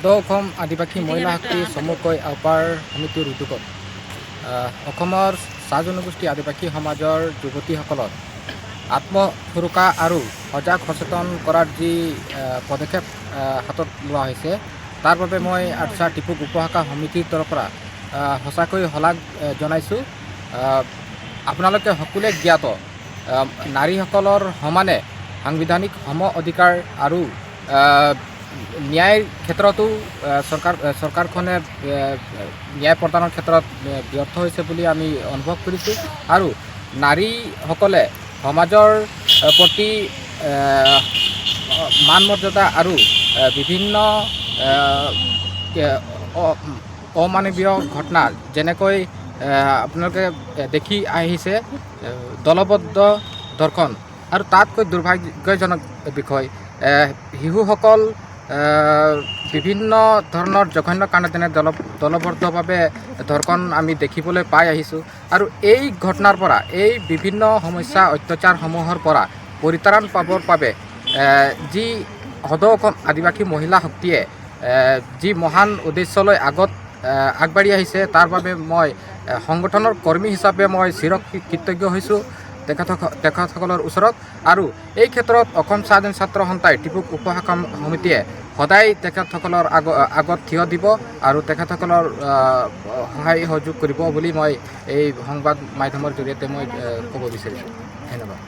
সদৌ অসম আদিবাসী মহিলা শক্তি চমুকৈ আওপাৰ সমিতিৰ উদ্যোগত অসমৰ চাহ জনগোষ্ঠী আদিবাসী সমাজৰ যুৱতীসকলক আত্মসুৰক্ষা আৰু সজাগ সচেতন কৰাৰ যি পদক্ষেপ হাতত লোৱা হৈছে তাৰ বাবে মই আৰ্চাৰ টিপুক উপশাখা সমিতিৰ তৰফৰ পৰা সঁচাকৈ শলাগ জনাইছোঁ। আপোনালোকে সকলোৱে জ্ঞাত নাৰীসকলৰ সমানে সাংবিধানিক সম অধিকাৰ আৰু ন্যায়ৰ ক্ষেত্ৰতো চৰকাৰখনে ন্যায় প্ৰদানৰ ক্ষেত্ৰত ব্যৰ্থ হৈছে বুলি আমি অনুভৱ কৰিছোঁ আৰু নাৰীসকলে সমাজৰ প্ৰতি মান মৰ্যাদা আৰু বিভিন্ন অমানৱীয় ঘটনা যেনেকৈ আপোনালোকে দেখি আহিছে দলবদ্ধ ধৰ্ষণ আৰু তাতকৈ দুৰ্ভাগ্যজনক বিষয় শিশুসকল বিভিন্ন ধৰণৰ জঘন্য কাণ্ড যেনে দলবদ্ধভাৱে ধৰ্ষণ আমি দেখিবলৈ পাই আহিছোঁ আৰু এই ঘটনাৰ পৰা এই বিভিন্ন সমস্যা অত্যাচাৰসমূহৰ পৰা পৰিত্ৰাণ পাবৰ বাবে যি সদৌ অসম আদিবাসী মহিলা শক্তিয়ে যি মহান উদ্দেশ্যলৈ আগবাঢ়ি আহিছে তাৰ বাবে মই সংগঠনৰ কৰ্মী হিচাপে মই চিৰকৃতজ্ঞ হৈছোঁ তেখেতসকলৰ ওচৰত। আৰু এই ক্ষেত্ৰত অসম চাহ ছাত্ৰ সন্থাই টিপুক উপশাখা সমিতিয়ে সদায় তেখেতসকলৰ আগত থিয় দিব আৰু তেখেতসকলৰ সহায় সহযোগ কৰিব বুলি মই এই সংবাদ মাধ্যমৰ জৰিয়তে মই ক'ব বিচাৰিছোঁ। ধন্যবাদ।